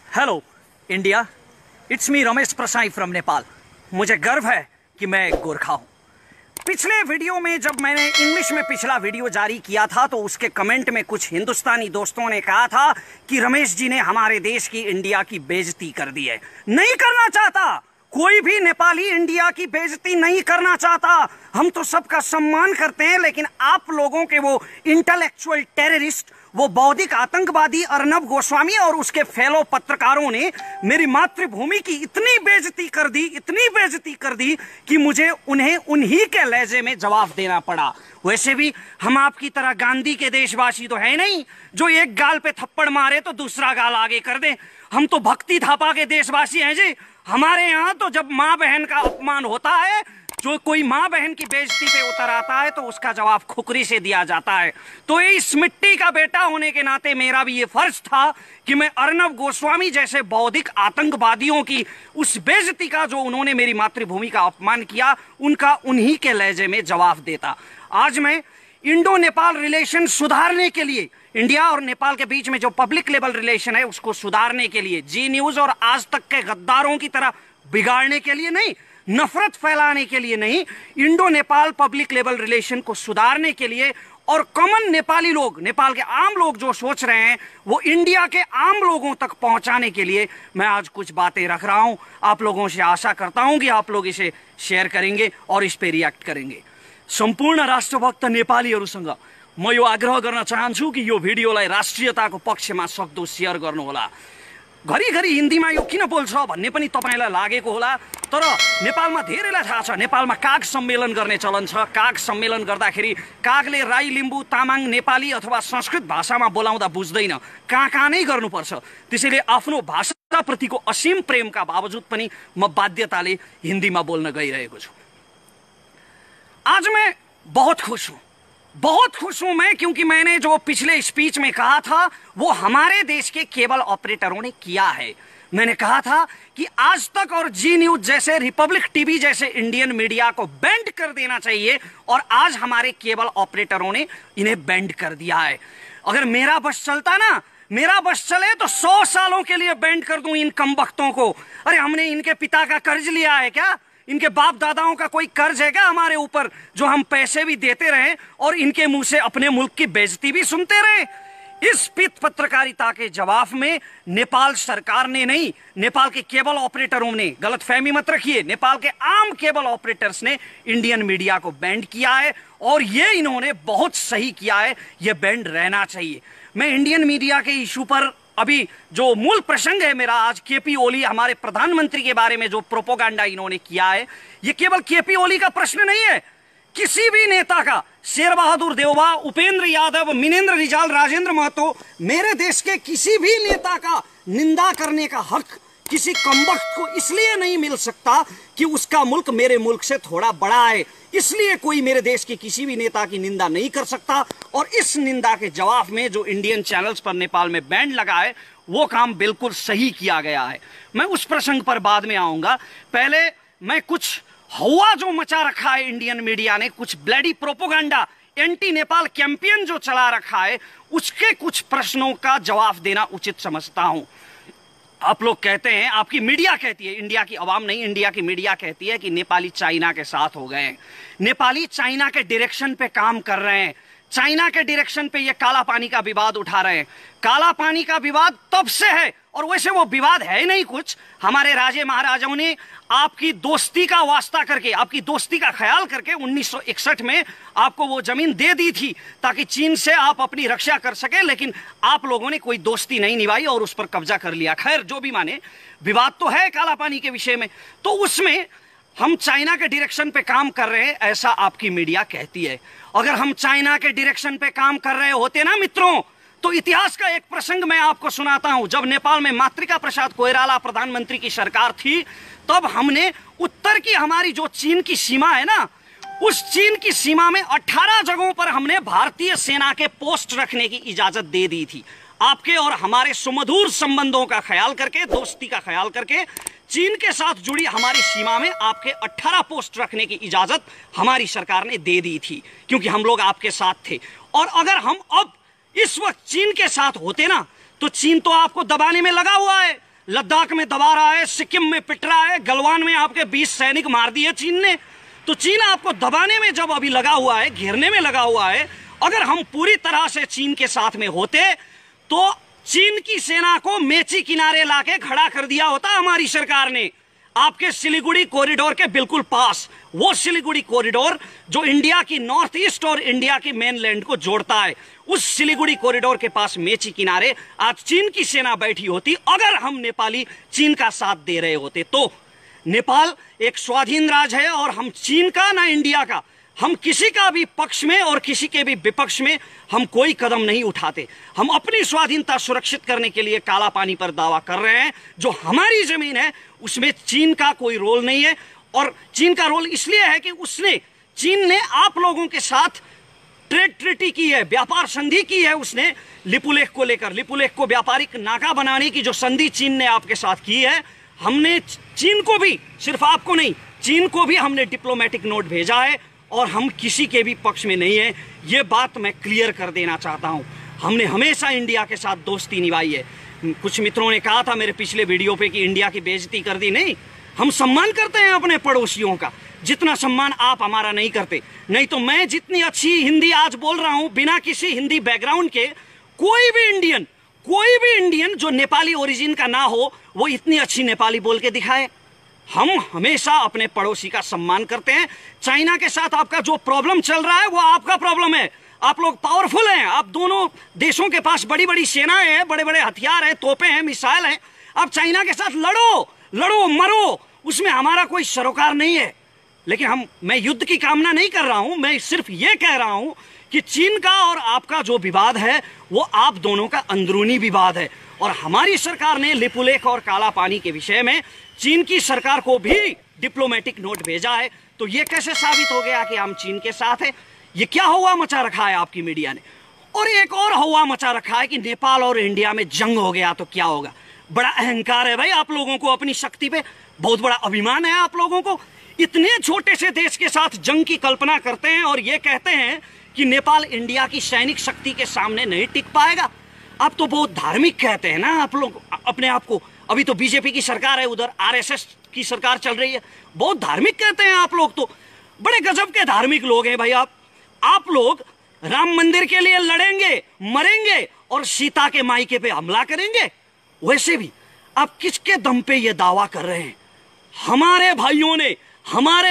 Hello India, it's me Ramesh Prasai from Nepal. मुझे गर्व है कि मैं गोरखा हूं। पिछले वीडियो में जब मैंने इंग्लिश में पिछला वीडियो जारी किया था तो उसके कमेंट में कुछ हिंदुस्तानी दोस्तों ने कहा था कि रमेश जी ने हमारे देश की, इंडिया की बेइज्जती कर दी है। नहीं करना चाहता, कोई भी नेपाली इंडिया की बेइज्जती नहीं करना चाहता। हम तो सबका सम्मान करते हैं, लेकिन आप लोगों के वो इंटेलेक्चुअल टेररिस्ट, वो बौद्धिक आतंकवादी अर्नब गोस्वामी और उसके फेलो पत्रकारों ने मेरी मातृभूमि की इतनी बेइज्जती कर दी कि मुझे उन्हें उन्हीं के लहजे में जवाब देना पड़ा। वैसे भी हम आपकी तरह गांधी के देशवासी तो है नहीं जो एक गाल पे थप्पड़ मारे तो दूसरा गाल आगे कर दे। हम तो भक्ति थापा के देशवासी हैं जी। हमारे यहाँ तो जब माँ बहन का अपमान होता है, जो कोई माँ बहन की बेइज्जती पे उतर आता है तो उसका जवाब खुकरी से दिया जाता है। तो इस मिट्टी का बेटा होने के नाते मेरा भी ये फर्ज था कि मैं अर्नब गोस्वामी जैसे बौद्धिक आतंकवादियों की उस बेइज्जती का, जो उन्होंने मेरी मातृभूमि का अपमान किया, उनका उन्हीं के लहजे में जवाब देता। आज मैं इंडो नेपाल रिलेशन सुधारने के लिए, इंडिया और नेपाल के बीच में जो पब्लिक लेवल रिलेशन है उसको सुधारने के लिए, जी न्यूज और आज तक के गद्दारों की तरह बिगाड़ने के लिए नहीं, नफरत फैलाने के लिए नहीं, Indo Nepal public level relation को सुधारने के लिए और कॉमन नेपाली लोग, नेपाल के आम लोग जो सोच रहे हैं वो इंडिया के आम लोगों तक पहुंचाने के लिए मैं आज कुछ बातें रख रहा हूं। आप लोगों से आशा करता हूं कि आप लोग इसे शेयर करेंगे और इस पे रिएक्ट करेंगे। सम्पूर्ण राष्ट्रभक्त नेपालीहरूसँग म यो आग्रह गर्न चाहन्छु कि यो भिडियोलाई राष्ट्रियताको पक्षमा सक्दो शेयर गर्नुहोला। घरिघरि हिन्दीमा यो किन बोल्छ भन्ने पनि तपाईलाई लागेको होला, तर नेपालमा धेरैलाई थाहा छ नेपालमा काग सम्मेलन गर्ने चलन छ। काग सम्मेलन गर्दाखेरि कागले राई, लिम्बू, तामाङ, नेपाली अथवा संस्कृत भाषामा बोलाउँदा बुझ्दैन, कहाँ नै गर्नुपर्छ। त्यसैले आफ्नो भाषाप्रतिको असीम प्रेमका बावजुद पनि म बाध्यताले हिन्दीमा बोल्न गइरहेको छु। आज मैं बहुत खुश हूं मैं, क्योंकि मैंने जो पिछले स्पीच में कहा था वो हमारे देश के केबल ऑपरेटरों ने किया है। मैंने कहा था कि आज तक और जी न्यूज जैसे, रिपब्लिक टीवी जैसे इंडियन मीडिया को बैंड कर देना चाहिए, और आज हमारे केबल ऑपरेटरों ने इन्हें बैंड कर दिया है। अगर मेरा बस चलता ना, मेरा बस चले तो 100 सालों के लिए बैंड कर दूं इन कमबख्तों को। अरे हमने इनके पिता का कर्ज लिया है क्या? इनके बाप दादाओं का कोई कर्ज है क्या हमारे ऊपर, जो हम पैसे भी देते रहे और इनके मुंह से अपने मुल्क की बेइज्जती भी सुनते रहे? इस पित पत्रकारिता के जवाब में नेपाल सरकार ने नहीं, नेपाल के केबल ऑपरेटरों ने, गलतफहमी मत रखिए, नेपाल के आम केबल ऑपरेटर्स ने इंडियन मीडिया को बैंड किया है, और ये इन्होंने बहुत सही किया है। ये बैंड रहना चाहिए। मैं इंडियन मीडिया के इशू पर, अभी जो मूल प्रसंग है मेरा आज, केपी ओली, हमारे प्रधानमंत्री के बारे में जो प्रोपोगंडा इन्होंने किया है, ये केवल केपी ओली का प्रश्न नहीं है, किसी भी नेता का, शेर बहादुर देवबा, उपेंद्र यादव, मिनेंद्र रिजाल, राजेंद्र महतो, मेरे देश के किसी भी नेता का निंदा करने का हक किसी कमबख्त को इसलिए नहीं मिल सकता कि उसका मुल्क मेरे मुल्क से थोड़ा बड़ा है। इसलिए कोई मेरे देश के किसी भी नेता की निंदा नहीं कर सकता। और इस निंदा के जवाब में जो इंडियन चैनल्स पर नेपाल में बैंड लगा है, वो काम बिल्कुल सही किया गया है। मैं उस प्रसंग पर बाद में आऊंगा। पहले मैं कुछ हवा जो मचा रखा है इंडियन मीडिया ने, कुछ bloody propaganda, anti Nepal campaign जो चला रखा है, उसके कुछ प्रश्नों का जवाब देना उचित समझता हूं। आप लोग कहते हैं, आपकी मीडिया कहती है, इंडिया की आवाम नहीं, इंडिया की मीडिया कहती है कि नेपाली चाइना के साथ हो गए हैं, नेपाली चाइना के डायरेक्शन पे काम कर रहे हैं, चाइना के डायरेक्शन पे ये काला पानी का विवाद उठा रहे हैं। काला पानी का विवाद तब से है, और वैसे वो विवाद है नहीं कुछ, हमारे राजे महाराजाओं ने आपकी दोस्ती का वास्ता करके, आपकी दोस्ती का ख्याल करके 1961 में आपको वो जमीन दे दी थी ताकि चीन से आप अपनी रक्षा कर सके, लेकिन आप लोगों ने कोई दोस्ती नहीं निभाई और उस पर कब्जा कर लिया। खैर, जो भी माने, विवाद तो है काला पानी के विषय में, तो उसमें हम चाइना के डायरेक्शन पे काम कर रहे हैं, ऐसा आपकी मीडिया कहती है। अगर हम चाइना के डायरेक्शन पे काम कर रहे होते ना मित्रों, तो इतिहास का एक प्रसंग मैं आपको सुनाता हूं। जब नेपाल में मातृका प्रसाद कोइराला प्रधानमंत्री की सरकार थी, तब हमने उत्तर की हमारी जो चीन की सीमा है ना, उस चीन की सीमा में 18 जगहों पर हमने भारतीय सेना के पोस्ट रखने की इजाजत दे दी थी। आपके और हमारे सुमधुर संबंधों का ख्याल करके, दोस्ती का ख्याल करके, चीन के साथ जुड़ी हमारी सीमा में आपके 18 पोस्ट रखने की इजाजत हमारी सरकार ने दे दी थी, क्योंकि हम लोग आपके साथ थे। और अगर हम अब इस वक्त चीन के साथ होते ना, तो चीन तो आपको दबाने में लगा हुआ है, लद्दाख में दबा रहा है, सिक्किम में पिट रहा है, गलवान में आपके 20 सैनिक मार दिए चीन ने। तो चीन आपको दबाने में जब अभी लगा हुआ है, घेरने में लगा हुआ है, अगर हम पूरी तरह से चीन के साथ में होते तो चीन की सेना को मेची किनारे लाके खड़ा कर दिया होता हमारी सरकार ने, आपके सिलीगुड़ी कॉरिडोर के बिल्कुल पास। वो सिलीगुड़ी कॉरिडोर जो इंडिया की नॉर्थ ईस्ट और इंडिया की मेनलैंड को जोड़ता है, उस सिलीगुड़ी कॉरिडोर के पास मेची किनारे आज चीन की सेना बैठी होती। अगर हम नेपाली चीन का साथ दे रहे होते तो नेपाल एक स्वाधीन राज्य है और हम चीन का ना इंडिया का, हम किसी का भी पक्ष में और किसी के भी विपक्ष में हम कोई कदम नहीं उठाते। हम अपनी स्वाधीनता सुरक्षित करने के लिए काला पानी पर दावा कर रहे हैं। जो हमारी जमीन है उसमें चीन का कोई रोल नहीं है, और चीन का रोल इसलिए है कि चीन ने आप लोगों के साथ ट्रेड ट्रीटी की है, व्यापार संधि की है उसने लिपुलेख को लेकर। लिपुलेख को व्यापारिक नाका बनाने की जो संधि चीन ने आपके साथ की है, हमने चीन को भी, सिर्फ आपको नहीं, चीन को भी हमने डिप्लोमेटिक नोट भेजा है और हम किसी के भी पक्ष में नहीं है। ये बात मैं क्लियर कर देना चाहता हूं। हमने हमेशा इंडिया के साथ दोस्ती निभाई है। कुछ मित्रों ने कहा था मेरे पिछले वीडियो पे कि इंडिया की बेइज्जती कर दी। नहीं, हम सम्मान करते हैं अपने पड़ोसियों का, जितना सम्मान आप हमारा नहीं करते। नहीं तो मैं जितनी अच्छी हिंदी आज बोल रहा हूं बिना किसी हिंदी बैकग्राउंड के, कोई भी इंडियन जो नेपाली ओरिजिन का ना हो वो इतनी अच्छी नेपाली बोल के दिखाए। हम हमेशा अपने पड़ोसी का सम्मान करते हैं। चाइना के साथ आपका जो प्रॉब्लम चल रहा है वो आपका प्रॉब्लम है। आप लोग पावरफुल हैं, आप दोनों देशों के पास बड़ी बड़ी सेनाएं हैं, बड़े बड़े हथियार हैं, तोपें हैं, मिसाइल हैं। आप चाइना के साथ लड़ो मरो, उसमें हमारा कोई सरोकार नहीं है। लेकिन मैं युद्ध की कामना नहीं कर रहा हूं, मैं सिर्फ ये कह रहा हूं कि चीन का और आपका जो विवाद है वो आप दोनों का अंदरूनी विवाद है। और हमारी सरकार ने लिपुलेख और काला पानी के विषय में चीन की सरकार को भी डिप्लोमेटिक नोट भेजा है। तो ये कैसे साबित हो गया कि हम चीन के साथ हैं? ये क्या हुआ मचा रखा है आपकी मीडिया ने? और एक और हुआ मचा रखा है कि नेपाल और इंडिया में जंग हो गया तो क्या होगा। बड़ा अहंकार है भाई आप लोगों को अपनी शक्ति पे, बहुत बड़ा अभिमान है आप लोगों को। इतने छोटे से देश के साथ जंग की कल्पना करते हैं और ये कहते हैं कि नेपाल इंडिया की सैनिक शक्ति के सामने नहीं टिक पाएगा। आप तो बहुत धार्मिक कहते हैं ना आप लोग अपने आप को। अभी तो बीजेपी की सरकार है, उधर आरएसएस की सरकार चल रही है, बहुत धार्मिक कहते हैं आप लोग। तो बड़े गजब के धार्मिक लोग हैं भाई आप लोग राम मंदिर के लिए लड़ेंगे, मरेंगे और सीता के मायके पे हमला करेंगे। वैसे भी आप किसके दम पे ये दावा कर रहे हैं? हमारे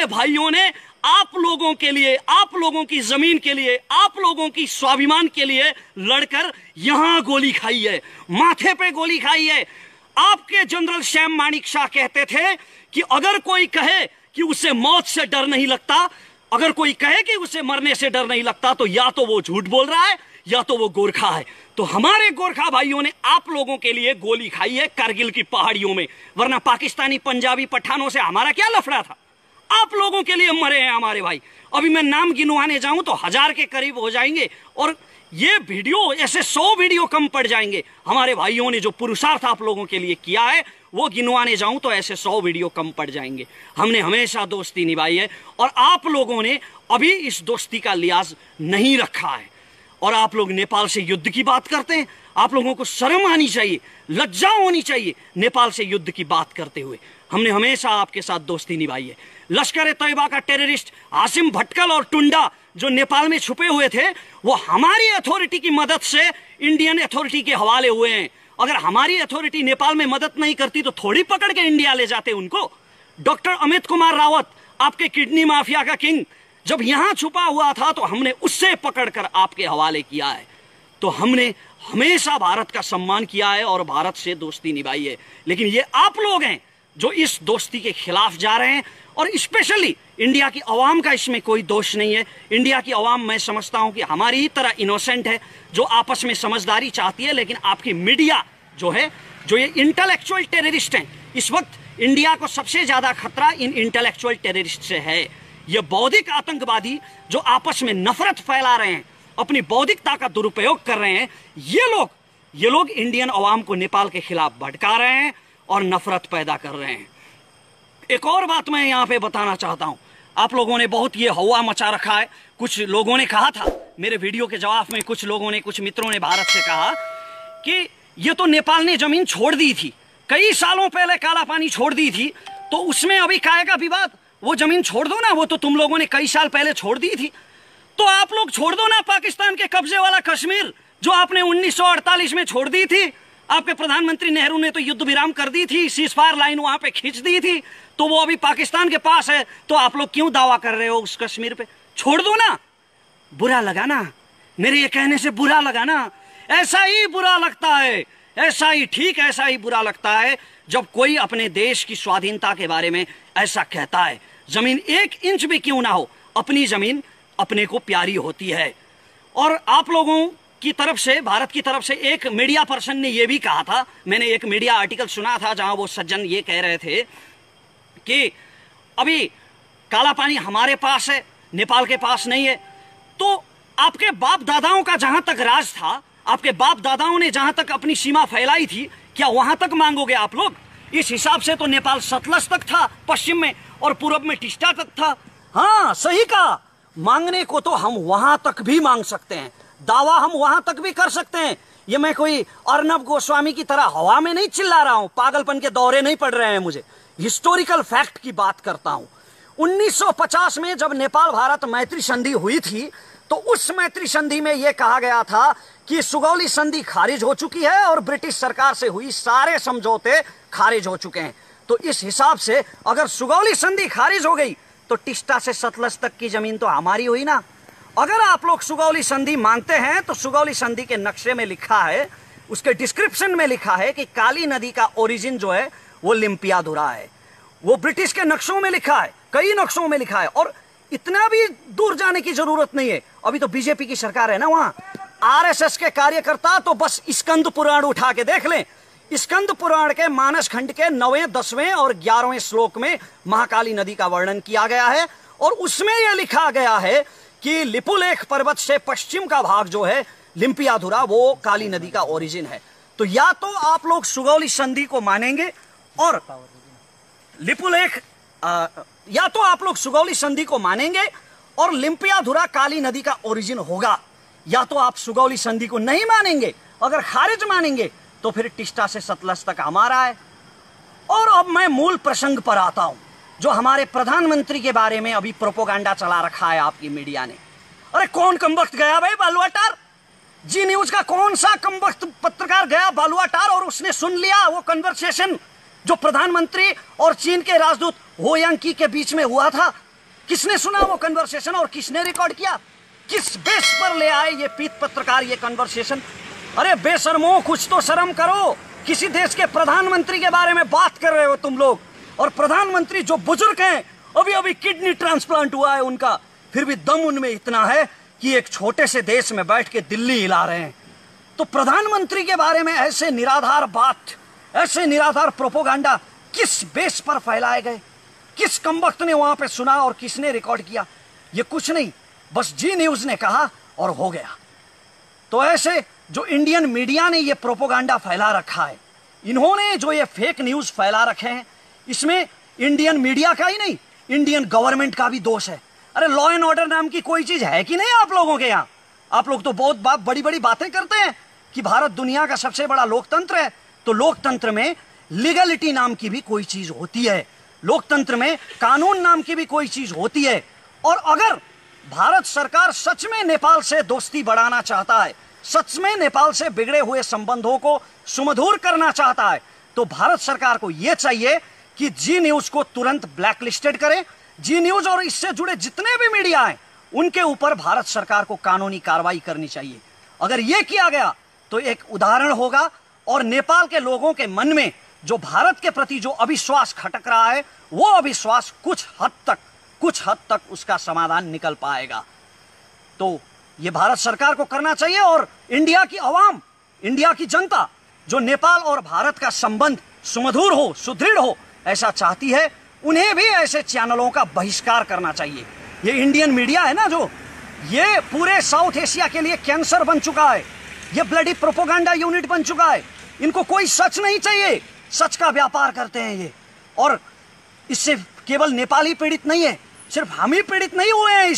भाइयों ने आप लोगों के लिए, आप लोगों की जमीन के लिए, आप लोगों की स्वाभिमान के लिए लड़कर यहां गोली खाई है, माथे पे गोली खाई है। आपके जनरल श्याम माणिक शाह कहते थे कि अगर कोई कहे कि उसे मौत से डर नहीं लगता, अगर कोई कहे कि उसे मरने से डर नहीं लगता, तो या तो वो झूठ बोल रहा है या तो वो गोरखा है। तो हमारे गोरखा भाइयों ने आप लोगों के लिए गोली खाई है कारगिल की पहाड़ियों में, वरना पाकिस्तानी पंजाबी पठानों से हमारा क्या लफड़ा था? आप लोगों के लिए मरे हैं हमारे भाई। अभी मैं नाम गिनवाने जाऊं तो 1000 के करीब हो जाएंगे और ये वीडियो ऐसे 100 वीडियो कम पड़ जाएंगे। हमारे भाइयों ने जो पुरुषार्थ आप लोगों के लिए किया है वो गिनवाने जाऊं तो ऐसे 100 वीडियो कम पड़ जाएंगे। हमने हमेशा दोस्ती निभाई है और आप लोगों ने अभी इस दोस्ती का लिहाज नहीं रखा है। और आप लोग नेपाल से युद्ध की बात करते हैं। आप लोगों को शर्म आनी चाहिए, लज्जा होनी चाहिए नेपाल से युद्ध की बात करते हुए। हमने हमेशा आपके साथ दोस्ती निभाई है। लश्कर ए तैयबा का टेररिस्ट हाशिम भटकल और टुंडा जो नेपाल में छुपे हुए थे, वो हमारी अथॉरिटी की मदद से इंडियन अथॉरिटी के हवाले हुए हैं। अगर हमारी अथॉरिटी नेपाल में मदद नहीं करती तो थोड़ी पकड़ के इंडिया ले जाते उनको। डॉक्टर अमित कुमार रावत, आपके किडनी माफिया का किंग, जब यहां छुपा हुआ था तो हमने उससे पकड़कर आपके हवाले किया है। तो हमने हमेशा भारत का सम्मान किया है और भारत से दोस्ती निभाई है। लेकिन ये आप लोग हैं जो इस दोस्ती के खिलाफ जा रहे हैं। और स्पेशली इंडिया की आवाम का इसमें कोई दोष नहीं है। इंडिया की आवाम, मैं समझता हूं कि हमारी ही तरह इनोसेंट है, जो आपस में समझदारी चाहती है। लेकिन आपकी मीडिया जो है, जो ये इंटेलेक्चुअल टेररिस्ट हैं, इस वक्त इंडिया को सबसे ज्यादा खतरा इन इंटेलेक्चुअल टेररिस्ट से है। ये बौद्धिक आतंकवादी जो आपस में नफरत फैला रहे हैं, अपनी बौद्धिकता का दुरुपयोग कर रहे हैं, ये लोग इंडियन अवाम को नेपाल के खिलाफ भड़का रहे हैं और नफरत पैदा कर रहे हैं। एक और बात मैं यहाँ पे बताना चाहता हूँ। आप लोगों ने बहुत ये हवा मचा रखा है। कुछ लोगों ने कहा था मेरे वीडियो के जवाब में, कुछ मित्रों ने भारत से कहा कि ये तो नेपाल ने जमीन छोड़ दी थी, कई सालों पहले काला पानी छोड़ दी थी, तो उसमें अभी काहे का विवाद? वो जमीन छोड़ दो ना, वो तो तुम लोगों ने कई साल पहले छोड़ दी थी। तो आप लोग छोड़ दो ना पाकिस्तान के कब्जे वाला कश्मीर, जो आपने 1948 में छोड़ दी थी। आपके प्रधानमंत्री नेहरू ने तो युद्ध विराम कर दी थी, सीजफायर लाइन वहां पे खींच दी थी, तो वो अभी पाकिस्तान के पास है। तो आप लोग क्यों दावा कर रहे हो उस कश्मीर पे? छोड़ दो ना। बुरा लगा ना मेरे ये कहने से? बुरा लगा ना? ऐसा ही बुरा लगता है, ऐसा ही, ठीक ऐसा ही बुरा लगता है जब कोई अपने देश की स्वाधीनता के बारे में ऐसा कहता है। जमीन 1 इंच भी क्यों ना हो, अपनी जमीन अपने को प्यारी होती है। और आप लोगों की तरफ से, भारत की तरफ से एक मीडिया पर्सन ने यह भी कहा था, मैंने एक मीडिया आर्टिकल सुना था जहां वो सज्जन ये कह रहे थे कि अभी काला पानी हमारे पास है, नेपाल के पास नहीं है। तो आपके बाप दादाओं का जहां तक राज था, आपके बाप दादाओं ने जहां तक अपनी सीमा फैलाई थी, क्या वहां तक मांगोगे आप लोग? इस हिसाब से तो नेपाल सतलज तक था पश्चिम में, और पूरब में टिस्टा तक था। हाँ, सही कहा। मांगने को तो हम वहां तक भी मांग सकते हैं, दावा हम वहां तक भी कर सकते हैं। ये मैं कोई अर्नब गोस्वामी की तरह हवा में नहीं चिल्ला रहा हूं, पागलपन के दौरे नहीं पड़ रहे हैं मुझे, हिस्टोरिकल फैक्ट की बात करता हूं। 1950 में जब नेपाल भारत मैत्री संधि हुई थी, तो उस मैत्री संधि में यह कहा गया था कि सुगौली संधि खारिज हो चुकी है और ब्रिटिश सरकार से हुई सारे समझौते खारिज हो चुके हैं। तो इस हिसाब से अगर सुगौली संधि खारिज हो गई तो टिस्टा से सतलज तक की जमीन तो हमारी हुई ना। अगर आप लोग सुगौली संधि मांगते हैं तो सुगौली संधि के नक्शे में लिखा है, उसके डिस्क्रिप्शन में लिखा है कि काली नदी का ओरिजिन जो है वो लिम्पियाधुरा है। वो ब्रिटिश के नक्शों में लिखा है, कई नक्शों में लिखा है। और इतना भी दूर जाने की जरूरत नहीं है, अभी तो बीजेपी की सरकार है ना वहां। आरएसएस के कार्यकर्ता तो बस स्कंद पुराण उठा के देख लें। स्कंद पुराण के मानस खंड के 9वें, 10वें और 11वें श्लोक में महाकाली नदी का वर्णन किया गया है, और उसमें यह लिखा गया है कि लिपुलेख पर्वत से पश्चिम का भाग जो है लिम्पियाधुरा, वो काली नदी का ओरिजिन है। तो या तो आप लोग सुगौली संधि को मानेंगे और लिपुलेख, या तो आप लोग सुगौली संधि को मानेंगे और लिम्पियाधुरा काली नदी का ओरिजिन होगा, या तो आप सुगौली संधि को नहीं मानेंगे। अगर खारिज मानेंगे तो फिर टिस्टा से सतलज तक हमारा है। और अब मैं मूल प्रसंग पर आता हूं, जो हमारे प्रधानमंत्री के बारे में अभी प्रोपोगंडा चला रखा है आपकी मीडिया ने। अरे कौन कमबख्त गया भाई बालुआटार? जी न्यूज का कौन सा कमबख्त पत्रकार गया बालुआटार और उसने सुन लिया वो कन्वर्सेशन जो प्रधानमंत्री और चीन के राजदूत हो यांकी के बीच में हुआ था? किसने सुना वो कन्वर्सेशन और किसने रिकॉर्ड किया? किस बेस पर ले आए ये पीत पत्रकार ये कन्वर्सेशन? अरे बेशर्मो, कुछ तो शर्म करो। किसी देश के प्रधानमंत्री के बारे में बात कर रहे हो तुम लोग, और प्रधानमंत्री जो बुजुर्ग हैं, अभी अभी किडनी ट्रांसप्लांट हुआ है उनका, फिर भी दम उनमें इतना है कि एक छोटे से देश में बैठ के दिल्ली हिला रहे हैं। तो प्रधानमंत्री के बारे में ऐसे निराधार बात, ऐसे निराधार प्रोपोगंडा किस बेस पर फैलाए गए? किस कमबख्त ने वहां पे सुना और किसने रिकॉर्ड किया? ये कुछ नहीं, बस जी न्यूज ने कहा और हो गया। तो ऐसे जो इंडियन मीडिया ने ये प्रोपोगंडा फैला रखा है, इन्होंने जो ये फेक न्यूज फैला रखे हैं, इसमें इंडियन मीडिया का ही नहीं, इंडियन गवर्नमेंट का भी दोष है। अरे लॉ एंड ऑर्डर नाम की कोई चीज है कि नहीं आप लोगों के यहाँ? आप लोग तो बहुत बड़ी बड़ी बातें करते हैं कि भारत दुनिया का सबसे बड़ा लोकतंत्र है। तो लोकतंत्र में लीगलिटी नाम की भी कोई चीज होती है, लोकतंत्र में कानून नाम की भी कोई चीज होती है। और अगर भारत सरकार सच में नेपाल से दोस्ती बढ़ाना चाहता है, सच में नेपाल से बिगड़े हुए संबंधों को सुमधुर करना चाहता है, तो भारत सरकार को यह चाहिए कि जी न्यूज को तुरंत ब्लैकलिस्टेड करें। जी न्यूज और इससे जुड़े जितने भी मीडिया हैं, उनके ऊपर भारत सरकार को कानूनी कार्रवाई करनी चाहिए। अगर यह किया गया तो एक उदाहरण होगा, और नेपाल के लोगों के मन में जो भारत के प्रति जो अविश्वास खटक रहा है, वो अविश्वास कुछ हद तक उसका समाधान निकल पाएगा। तो ये भारत सरकार को करना चाहिए, और इंडिया की आवाम, इंडिया की जनता जो नेपाल और भारत का संबंध सुमधुर हो, सुदृढ़ हो, ऐसा चाहती है, उन्हें भी ऐसे चैनलों का बहिष्कार करना चाहिए। ये इंडियन मीडिया है ना, जो ये पूरे साउथ एशिया के लिए कैंसर बन चुका है, ये ब्लडी प्रोपोगंडा यूनिट बन चुका है। इनको कोई सच नहीं चाहिए, सच का व्यापार करते हैं ये। और इससे केवल नेपाल ही पीड़ित नहीं है, सिर्फ हम ही पीड़ित नहीं हुए हैं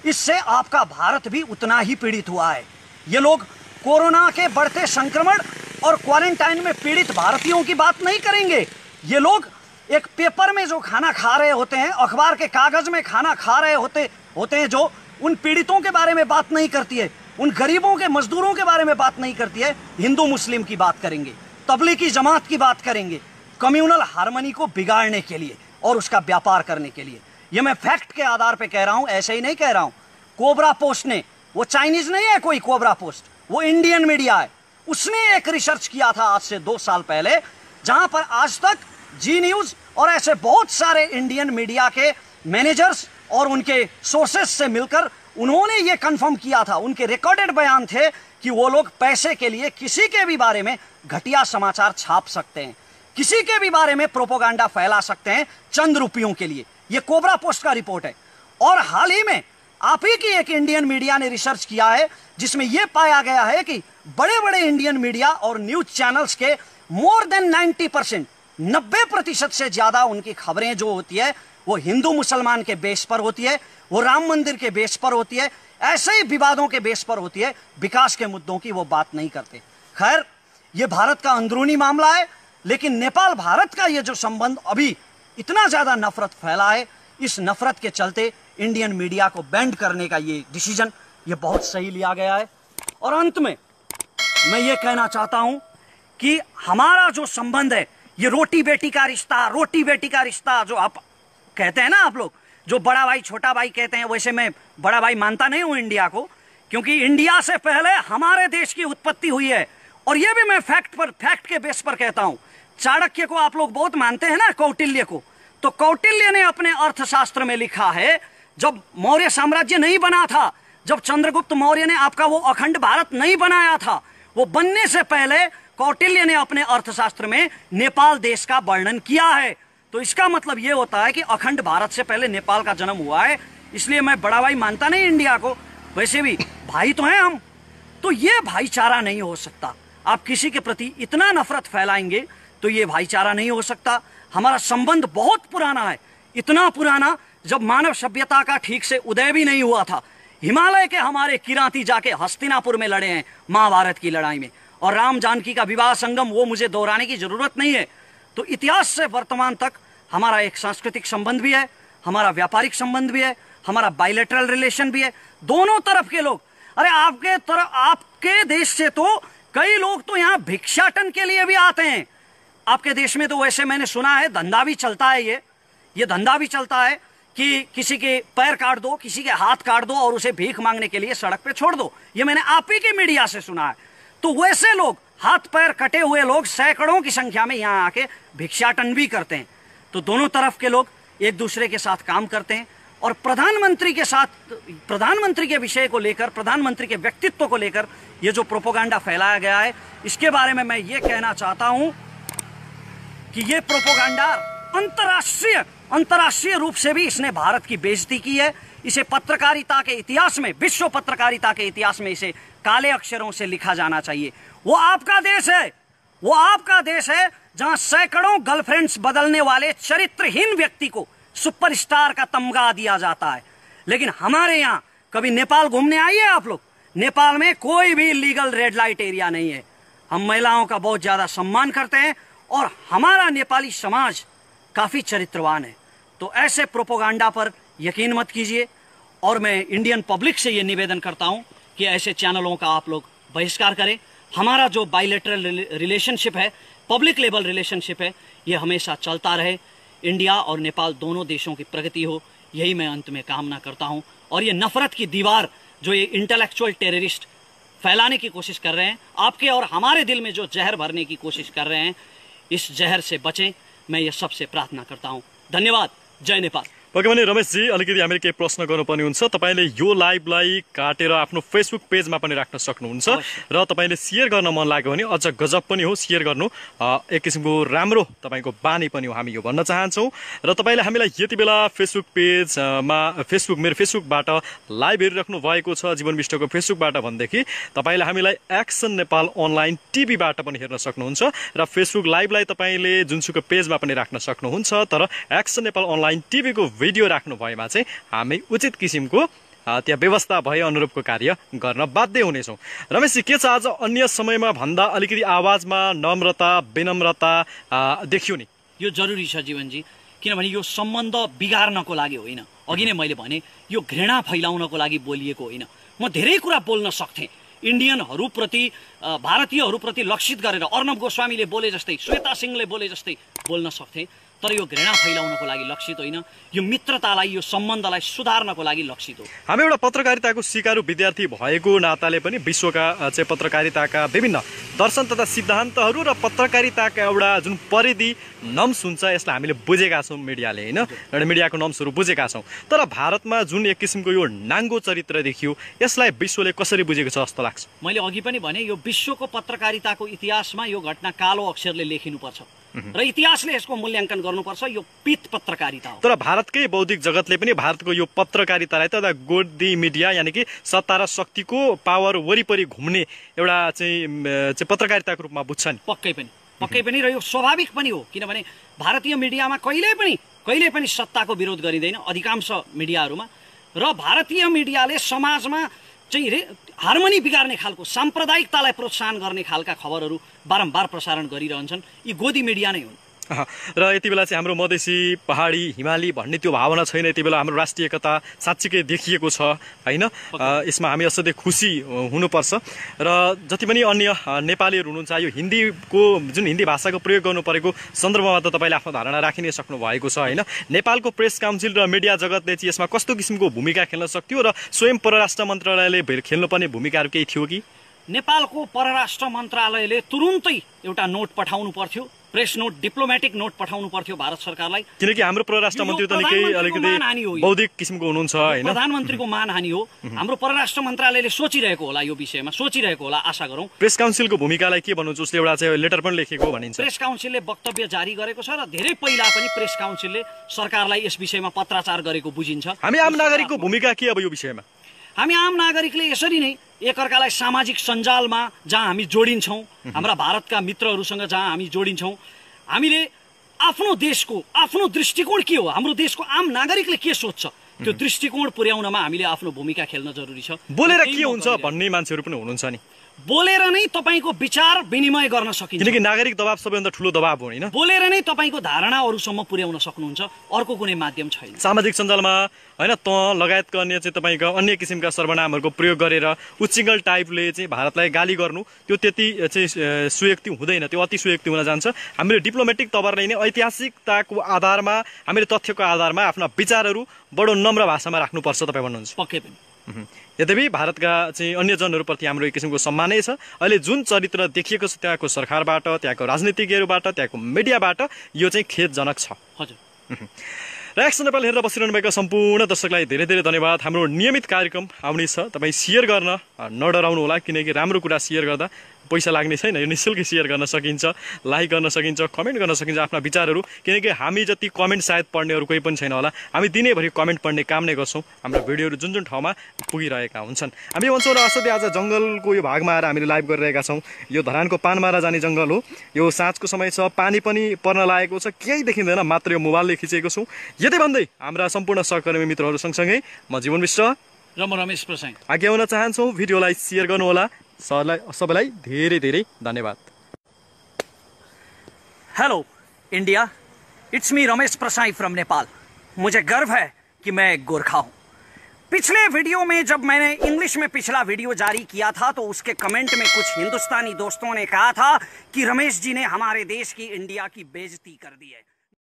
इससे आपका भारत भी उतना ही पीड़ित हुआ है। ये लोग कोरोना के बढ़ते संक्रमण और क्वारंटाइन में पीड़ित भारतीयों की बात नहीं करेंगे। ये लोग एक पेपर में जो खाना खा रहे होते हैं, अखबार के कागज में खाना खा रहे होते हैं, जो उन पीड़ितों के बारे में बात नहीं करती है, उन गरीबों के मजदूरों के बारे में बात नहीं करती है। हिंदू मुस्लिम की बात करेंगे, तबलीगी जमात की बात करेंगे, कम्युनल हार्मनी को बिगाड़ने के लिए और उसका व्यापार करने के लिए। ये मैं फैक्ट के आधार पे कह रहा हूं, ऐसे ही नहीं कह रहा हूं। कोबरा पोस्ट ने, वो चाइनीज नहीं है कोई कोबरा पोस्ट, वो इंडियन मीडिया है, उसने एक रिसर्च किया था आज से 2 साल पहले, जहां पर आज तक जी न्यूज और ऐसे बहुत सारे इंडियन मीडिया के मैनेजर्स और उनके सोर्सेस से मिलकर उन्होंने ये कंफर्म किया था, उनके रिकॉर्डेड बयान थे कि वो लोग पैसे के लिए किसी के भी बारे में घटिया समाचार छाप सकते हैं, किसी के भी बारे में प्रोपोगंडा फैला सकते हैं चंद रुपयों के लिए। ये कोबरा पोस्ट का रिपोर्ट है। और हाल ही में आप ही की एक इंडियन मीडिया ने रिसर्च किया है, जिसमें यह पाया गया है कि बड़े बड़े इंडियन मीडिया और न्यूज चैनल्स के मोर देन 90%, 90% से ज्यादा उनकी खबरें जो होती है वो हिंदू मुसलमान के बेस पर होती है, वो राम मंदिर के बेस पर होती है, ऐसे ही विवादों के बेस पर होती है, विकास के मुद्दों की वो बात नहीं करते। खैर, ये भारत का अंदरूनी मामला है, लेकिन नेपाल भारत का ये जो संबंध अभी इतना ज्यादा नफरत फैला है, इस नफरत के चलते इंडियन मीडिया को बैंड करने का ये डिसीजन ये बहुत सही लिया गया है। और अंत में मैं ये कहना चाहता हूं कि हमारा जो संबंध है, ये रोटी बेटी का रिश्ता, रोटी बेटी का रिश्ता जो आप कहते हैं ना, आप लोग जो बड़ा भाई छोटा भाई कहते हैं, वैसे मैं बड़ा भाई मानता नहीं हूं इंडिया को, क्योंकि इंडिया से पहले हमारे देश की उत्पत्ति हुई है। और ये भी मैं फैक्ट के बेस पर कहता हूं। चाणक्य को आप लोग बहुत मानते हैं ना, कौटिल्य को, तो कौटिल्य ने अपने अर्थशास्त्र में लिखा है, जब मौर्य साम्राज्य नहीं बना था, जब चंद्रगुप्त मौर्य ने आपका वो अखंड भारत नहीं बनाया था, वो बनने से पहले कौटिल्य ने अपने अर्थशास्त्र में नेपाल देश का वर्णन किया है। तो इसका मतलब ये होता है कि अखंड भारत से पहले नेपाल का जन्म हुआ है। इसलिए मैं बड़ा भाई मानता नहीं इंडिया को, वैसे भी भाई तो हैं हम। तो ये भाईचारा नहीं हो सकता। आप किसी के प्रति इतना नफरत फैलाएंगे तो ये भाईचारा नहीं हो सकता। हमारा संबंध बहुत पुराना है, इतना पुराना जब मानव सभ्यता का ठीक से उदय भी नहीं हुआ था। हिमालय के हमारे किराती जाके हस्तिनापुर में लड़े हैं महाभारत की लड़ाई में, और राम जानकी का विवाह संगम वो मुझे दोहराने की जरूरत नहीं है। तो इतिहास से वर्तमान तक हमारा एक सांस्कृतिक संबंध भी है, हमारा व्यापारिक संबंध भी है, हमारा बायलैटरल रिलेशन भी है। दोनों तरफ के लोग, अरे आपके देश से तो कई लोग तो यहाँ भिक्षाटन के लिए भी आते हैं। आपके देश में तो वैसे मैंने सुना है धंधा भी चलता है, ये धंधा भी चलता है कि किसी के पैर काट दो, किसी के हाथ काट दो और उसे भीख मांगने के लिए सड़क पे छोड़ दो। ये मैंने आप ही के मीडिया से सुना है। तो वैसे लोग, हाथ पैर कटे हुए लोग सैकड़ों की संख्या में यहाँ आके भिक्षाटन भी करते हैं। तो दोनों तरफ के लोग एक दूसरे के साथ काम करते हैं। और प्रधानमंत्री के साथ, प्रधानमंत्री के विषय को लेकर, प्रधानमंत्री के व्यक्तित्व को लेकर ये जो प्रोपोगंडा फैलाया गया है, इसके बारे में मैं ये कहना चाहता हूं कि ये प्रोपोगंडा अंतर्राष्ट्रीय रूप से भी इसने भारत की बेइज्जती की है। इसे पत्रकारिता के इतिहास में, विश्व पत्रकारिता के इतिहास में इसे काले अक्षरों से लिखा जाना चाहिए। वो आपका देश है, वो आपका देश है जहां सैकड़ों गर्लफ्रेंड्स बदलने वाले चरित्रहीन व्यक्ति को सुपरस्टार का तमगा दिया जाता है। लेकिन हमारे यहाँ कभी नेपाल घूमने आइए आप लोग, नेपाल में कोई भी लीगल रेड लाइट एरिया नहीं है। हम महिलाओं का बहुत ज्यादा सम्मान करते हैं और हमारा नेपाली समाज काफी चरित्रवान है। तो ऐसे प्रोपोगंडा पर यकीन मत कीजिए। और मैं इंडियन पब्लिक से ये निवेदन करता हूं कि ऐसे चैनलों का आप लोग बहिष्कार करें। हमारा जो बायलैटरल रिलेशनशिप है, पब्लिक लेवल रिलेशनशिप है, ये हमेशा चलता रहे। इंडिया और नेपाल दोनों देशों की प्रगति हो, यही मैं अंत में कामना करता हूं। और ये नफरत की दीवार जो ये इंटेलेक्चुअल टेररिस्ट फैलाने की कोशिश कर रहे हैं, आपके और हमारे दिल में जो जहर भरने की कोशिश कर रहे हैं, इस जहर से बचें, मैं ये सबसे प्रार्थना करता हूं। धन्यवाद। जय नेपाल। पक्कै पनि रमेशजी, अलिकति हामीले केही प्रश्न गर्नुपर्ने हुन्छ। तपाईँले यो लाइभलाई काटेर आफ्नो फेसबुक पेजमा पनि राख्न सक्नुहुन्छ र तपाईँले सेयर गर्न मन लाग्यो भने अझ गजब पनि हो, सेयर गर्नु एक किसिमको राम्रो तपाईँको बानी पनि हो, हामी यो भन्न चाहन्छौँ। र तपाईँले हामीलाई यति बेला फेसबुक पेजमा मेरो फेसबुकबाट लाइभ हेरिराख्नु भएको छ, जीवन विष्टको फेसबुकबाट भनेदेखि तपाईँले हामीलाई एक्सन नेपाल अनलाइन टिभीबाट पनि हेर्न सक्नुहुन्छ र फेसबुक लाइभलाई तपाईँले जुनसुकै पेजमा पनि राख्न सक्नुहुन्छ। तर एक्सन नेपाल अनलाइन टिभीको भिडियो राख्नु भएमा चाहिँ हामी उचित किसिमको त्यहाँ व्यवस्था भए अनुरूपको कार्य गर्न बाध्य हुनेछौँ। रमेशजी, के छ आज अन्य समयमा भन्दा अलिकति आवाजमा नम्रता विनम्रता देखियो नि? यो जरुरी छ जीवनजी, किनभने यो सम्बन्ध बिगार्नको लागि होइन। अघि नै मैले भने यो घृणा फैलाउनको लागि बोलिएको होइन। म धेरै कुरा बोल्न सक्थेँ, इन्डियनहरूप्रति भारतीयहरूप्रति लक्षित गरेर अर्णव गोस्वामीले बोले जस्तै, श्वेता सिंहले बोले जस्तै बोल्न सक्थेँ, तर यो घृणा फैलाउनको लागि लक्षित होइन। यो मित्रतालाई, यो सम्बन्धलाई सुधार्नको लागि लक्षित हो। हामी एउटा पत्रकारिताको सिकारु विद्यार्थी भएको नाताले पनि विश्वका चाहिँ पत्रकारिताका विभिन्न दर्शन तथा सिद्धान्तहरू र पत्रकारिताका एउटा जुन परिधि नम्स हुन्छ यसलाई हामीले बुझेका छौँ, मिडियाले होइन, एउटा मिडियाको नम्सहरू बुझेका छौँ। तर भारतमा जुन एक किसिमको यो नाङ्गो चरित्र देखियो यसलाई विश्वले कसरी बुझेको छ जस्तो लाग्छ? मैले अघि पनि भने यो विश्वको पत्रकारिताको इतिहासमा यो घटना कालो अक्षरले लेखिनुपर्छ र इतिहासले यसको मूल्याङ्कन गर्नुपर्छ। यो पित पत्रकारिता हो। तर भारतकै बौद्धिक जगतले पनि भारतको यो पत्रकारितालाई त गोदी मिडिया यानि कि सत्ता र शक्तिको पावर वरिपरि घुम्ने एउटा चाहिँ पत्रकारिताको रूपमा बुझ्छ नि? पक्कै पनि र यो स्वाभाविक पनि हो, किनभने भारतीय मिडियामा कहिल्यै पनि सत्ताको विरोध गरिँदैन अधिकांश मिडियाहरूमा। र भारतीय मिडियाले समाजमा चाहिँ हार्मोनी बिगार्ने खालको, साम्प्रदायिकतालाई प्रोत्साहन गर्ने खालका खबरहरू बारम्बार प्रसारण गरिरहन्छन्। यी गोदी मिडिया नै हुन्। र यति बेला चाहिँ हाम्रो मधेसी पहाडी हिमाली भन्ने त्यो भावना छैन। यति बेला हाम्रो राष्ट्रिय एकता साँच्चीकै देखिएको छ होइन। यसमा हामी असाध्यै खुसी हुनुपर्छ। र जति पनि अन्य नेपालीहरू हुनुहुन्छ, यो हिन्दीको जुन हिन्दी भाषाको प्रयोग गर्नु परेको सन्दर्भमा त तपाईँले आफ्नो धारणा राखि नै सक्नु भएको छ होइन। नेपालको प्रेस काउन्सिल र मिडिया जगतले चाहिँ यसमा कस्तो किसिमको भूमिका खेल्न सक्थ्यो र स्वयं परराष्ट्र मन्त्रालयले खेल्नुपर्ने भूमिकाहरू केही थियो कि? नेपालको परराष्ट्र मन्त्रालयले तुरुन्तै एउटा नोट पठाउनु पर्थ्यो, प्रेस नोट, डिप्लोमेटिक नोट पठाउनु पर्थ्यो भारत सरकारलाई, किनकि हाम्रो परराष्ट्र मन्त्री त निकै अलिकति बौद्धिक किसिमको हुनुहुन्छ होइन। प्रधानमन्त्रीको मानहानि हो। हाम्रो परराष्ट्र मन्त्रालयले सोचिरहेको होला, यो विषयमा सोचिरहेको होला, आशा गरौँ। प्रेस काउन्सिलको भूमिकालाई के भन्नुहुन्छ? उसले एउटा चाहिँ लेटर पनि लेखेको भनिन्छ। प्रेस काउन्सिलले वक्तव्य जारी गरेको छ र धेरै पहिला पनि प्रेस काउन्सिलले सरकारलाई यस विषयमा पत्राचार गरेको बुझिन्छ। हामी आम नागरिकको भूमिका के अब यो विषयमा? हामी आम नागरिकले यसरी नै एकअर्कालाई सामाजिक सञ्जालमा जहाँ हामी जोडिन्छौँ, हाम्रा भारतका मित्रहरूसँग जहाँ हामी जोडिन्छौँ, हामीले आफ्नो देशको आफ्नो दृष्टिकोण के हो, हाम्रो देशको आम नागरिकले के सोच्छ, त्यो दृष्टिकोण पुर्याउनमा हामीले आफ्नो भूमिका खेल्न जरुरी छ। बोलेर के हुन्छ भन्ने मान्छेहरू पनि हुनुहुन्छ नि। बोलेर नै तपाईको विचार विनिमय गर्न सकिन्छ, किनकि नागरिक दबाव सबैभन्दा ठुलो दबाव हो होइन। बोलेर नै तपाईको धारणा अरूसम्म पुर्याउन सक्नुहुन्छ, अर्को कुनै माध्यम छैन। सामाजिक सञ्जालमा होइन त लगायतका अन्य चाहिँ तपाईँको अन्य किसिमका सर्वनामहरूको प्रयोग गरेर उच्चिङ्गल टाइपले चाहिँ भारतलाई गाली गर्नु त्यो त्यति चाहिँ सुयुक्ति हुँदैन, त्यो अति सुयुक्ति हुन जान्छ। हामीले डिप्लोमेटिक तवरले नै ऐतिहासिकताको आधारमा, हामीले तथ्यको आधारमा आफ्ना विचारहरू बडो नम्र भाषामा राख्नुपर्छ तपाईँ भन्नुहुन्छ? पक्कै पनि। यद्यपि भारतका चाहिँ अन्य जनहरूप्रति हाम्रो एक किसिमको सम्मानै छ। अहिले जुन चरित्र देखिएको छ त्यहाँको सरकारबाट, त्यहाँको राजनीतिज्ञहरूबाट, त्यहाँको मिडियाबाट यो चाहिँ खेदजनक छ। हजुर। र एक्सन नेपाल हेरेर बसिरहनु भएका सम्पूर्ण दर्शकलाई धेरै धेरै धन्यवाद। हाम्रो नियमित कार्यक्रम आउने छ, तपाईँ सेयर गर्न नडराउनु होला, किनकि राम्रो कुरा सेयर गर्दा पैसा लाग्ने छैन, यो निःशुल्क सेयर गर्न सकिन्छ, लाइक गर्न सकिन्छ, कमेन्ट गर्न सकिन्छ आफ्ना विचारहरू, किनकि हामी जति कमेन्ट सायद पढ्नेहरू कोही पनि छैन होला। हामी दिनैभरि कमेन्ट पढ्ने काम नै गर्छौँ। हाम्रो भिडियोहरू जुन जुन ठाउँमा पुगिरहेका हुन्छन्। हामी भन्छौँ र असाध्यै आज जङ्गलको यो भागमा आएर हामीले लाइभ गरिरहेका छौँ। यो धरानको पानमारा जाने जङ्गल हो। यो साँझको समय छ, पानी पनि पर्न लागेको छ, केही देखिँदैन, मात्र यो मोबाइलले खिचेको छौँ। यति भन्दै हाम्रा सम्पूर्ण सहकर्मी मित्रहरू सँगसँगै म जीवन मिश्र र म रमेश प्रसाई आज्ञा हुन चाहन्छौँ। भिडियोलाई सेयर गर्नुहोला। सबैलाई धेरै धेरै धन्यवाद। Hello India, it's me Ramesh Prasai from Nepal. मुझे गर्व है कि मैं गोरखा हूँ। पिछले वीडियो में जब मैंने इंग्लिश में पिछला वीडियो जारी किया था तो उसके कमेंट में कुछ हिंदुस्तानी दोस्तों ने कहा था कि रमेश जी ने हमारे देश की, इंडिया की बेइज्जती कर दी है।